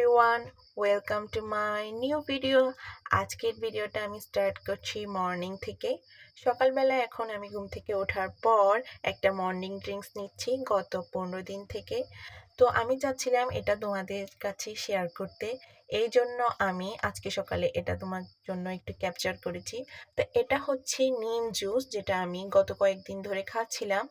Everyone, welcome to my new video. আজকের ভিডিওটা আমি স্টার্ট করছি মর্নিং থেকে। সকালবেলা এখন আমি ঘুম থেকে ওঠার পর একটা মর্নিং ড্রিঙ্কস নিচ্ছি গত 15 দিন থেকে। তো আমি চাচ্ছিলাম এটা তোমাদের কাছে শেয়ার করতে, এই জন্য আমি আজকে সকালে এটা তোমার জন্য একটু ক্যাপচার করেছি। তো এটা হচ্ছে নিম জুস, যেটা আমি গত কয়েকদিন ধরে খাচ্ছিলাম।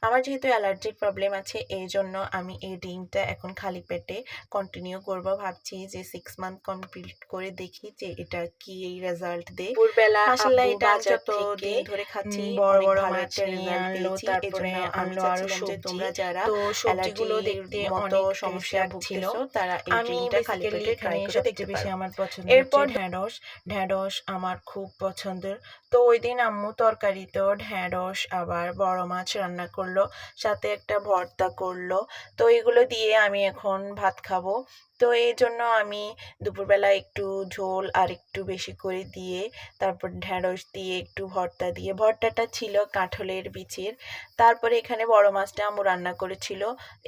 আমার যেহেতু অ্যালার্জির প্রবলেম আছে, এই জন্য আমি এই ড্রিঙ্কটা এখন খালি পেটে কন্টিনিউ করব। ভাবছি যে 6 মান্থ কমপ্লিট করে দেখি যে এটা কি এই রেজাল্ট দেয়। দুপুরবেলা মাশাআল্লাহ, আব্বু এটা বাজার যত থেকে দিন ধরে খাচ্ছি বড় অনেক বড় ভালো মাছ একটা নিয়ে রেজাল্ট আনলো, পেয়েছি। তারপরে এজন্য আমি আনলো আরো চাচ্ছিলাম যে সবজি। তোমরা যারা তো সবজিগুলো অ্যালার্জির দেখতে মতো অনেক সমস্যা ফ্রেশ লাগছিল। ভুগতেছো, তারা এই আমি ড্রিঙ্কটা খালি বেসিক্যালি পেটে এখানে ট্রাই করে দেখতে সবচেয়ে বেশি পারো। আমার পছন্দ হচ্ছে এরপর ঢ্যাঁড়স। ঢ্যাঁড়স আমার খুব পছন্দের। তো ওই দিন আম্মু তরকারিতেও ঢ্যাঁড়স আবার বড় মাছ রান্না করলো, সাথে একটা ভর্তা করলো। তো এগুলো দিয়ে আমি এখন ভাত খাবো। তো এই জন্য আমি দুপুরবেলা একটু ঝোল আর একটু বেশি করে দিয়ে, তারপর ঢ্যাঁড়স দিয়ে একটু ভর্তা দিয়ে, ভর্তাটা ছিল কাঁঠালের বীজের। তারপরে এখানে বড় মাছটা আম্মু রান্না করেছিল।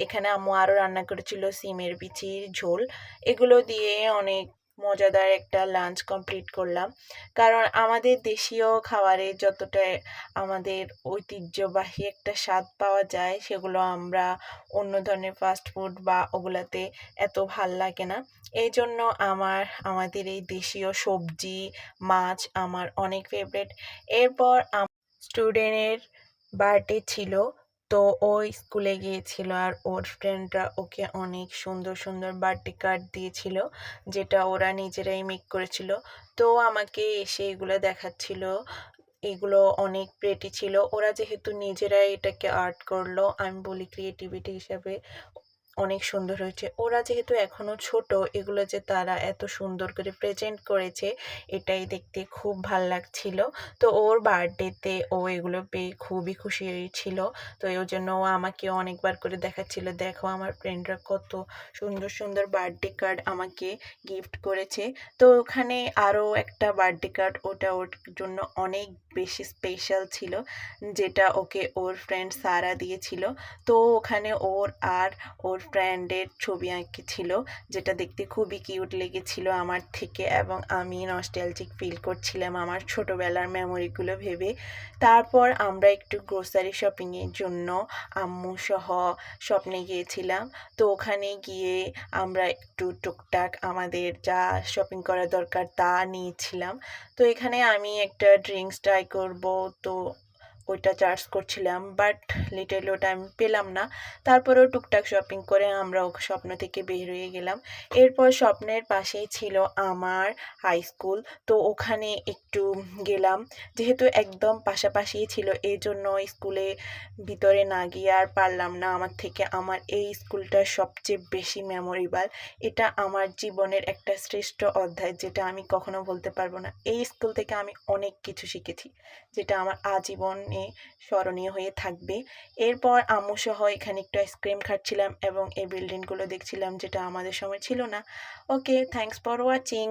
এখানে আম্মু আরও রান্না করেছিল সিমের বিচির ঝোল। এগুলো দিয়ে অনেক মজাদার একটা লাঞ্চ কমপ্লিট করলাম। কারণ আমাদের দেশীয় খাবারে যতটা আমাদের ঐতিহ্যবাহী একটা স্বাদ পাওয়া যায়, সেগুলো আমরা অন্য ধরনের ফাস্ট ফুড বা ওগুলাতে এত ভাল লাগে না। এই জন্য আমাদের এই দেশীয় সবজি, মাছ আমার অনেক ফেভারিট। এরপর স্টুডেন্টের বার্থডে ছিল। তো ও স্কুলে গিয়েছিল আর ওর ফ্রেন্ডরা ওকে অনেক সুন্দর সুন্দর বার্থডে কার্ড দিয়েছিল, যেটা ওরা নিজেরাই মেক করেছিল। তো আমাকে এসে এগুলো দেখাচ্ছিল। এগুলো অনেক প্রেটি ছিল। ওরা যেহেতু নিজেরাই এটাকে আর্ট করলো, আমি বলি ক্রিয়েটিভিটি হিসাবে অনেক সুন্দর হয়েছে। ওরা যেহেতু এখনো ছোট, এগুলো যে তারা এত সুন্দর করে প্রেজেন্ট করেছে, এটাই দেখতে খুব ভাল লাগছিল। তো ওর বার্থডেতে ও এগুলো পেয়ে খুবই খুশি হয়েছিল। তো এই জন্য ও আমাকে অনেকবার করে দেখাচ্ছিল, দেখো আমার ফ্রেন্ডরা কত সুন্দর সুন্দর বার্থডে কার্ড আমাকে গিফট করেছে। তো ওখানে আরও একটা বার্থডে কার্ড, ওটা ওর জন্য অনেক বেশি স্পেশাল ছিল, যেটা ওকে ওর ফ্রেন্ড সারা দিয়েছিল। তো ওখানে ওর ফ্রেন্ডের ছবি আঁকেছিল, যেটা দেখতে খুবই কিউট লেগেছিল আমার থেকে, এবং আমি নস্টালজিক ফিল করছিলাম আমার ছোটোবেলার মেমোরিগুলো ভেবে। তারপর আমরা একটু গ্রোসারি শপিংয়ের জন্য আম্মু সহ স্বপ্নে গিয়েছিলাম। তো ওখানে গিয়ে আমরা একটু টুকটাক আমাদের যা শপিং করা দরকার তা নিয়েছিলাম। তো এখানে আমি একটা ড্রিঙ্কস ট্রাই করব, তো ওইটা চার্জ করছিলাম, বাট লিটারলি ওটা আমি পেলাম না। তারপরেও টুকটাক শপিং করে আমরা স্বপ্ন থেকে বের হয়ে গেলাম। এরপর স্বপ্নের পাশেই ছিল আমার হাই স্কুল। তো ওখানে একটু গেলাম, যেহেতু একদম পাশাপাশি ছিল, এই জন্য স্কুলে ভিতরে না গিয়ে আর পারলাম না। আমার এই স্কুলটা সবচেয়ে বেশি মেমোরেবল। এটা আমার জীবনের একটা শ্রেষ্ঠ অধ্যায়, যেটা আমি কখনো বলতে পারবো না। এই স্কুল থেকে আমি অনেক কিছু শিখেছি, যেটা আমার আজীবনে স্মরণীয় হয়ে থাকবে। এরপর আম্মু সহ এখানে একটু আইসক্রিম খাচ্ছিলাম এবং এই বিল্ডিংগুলো দেখছিলাম, যেটা আমাদের সময় ছিল না। ওকে, থ্যাংকস ফর ওয়াচিং।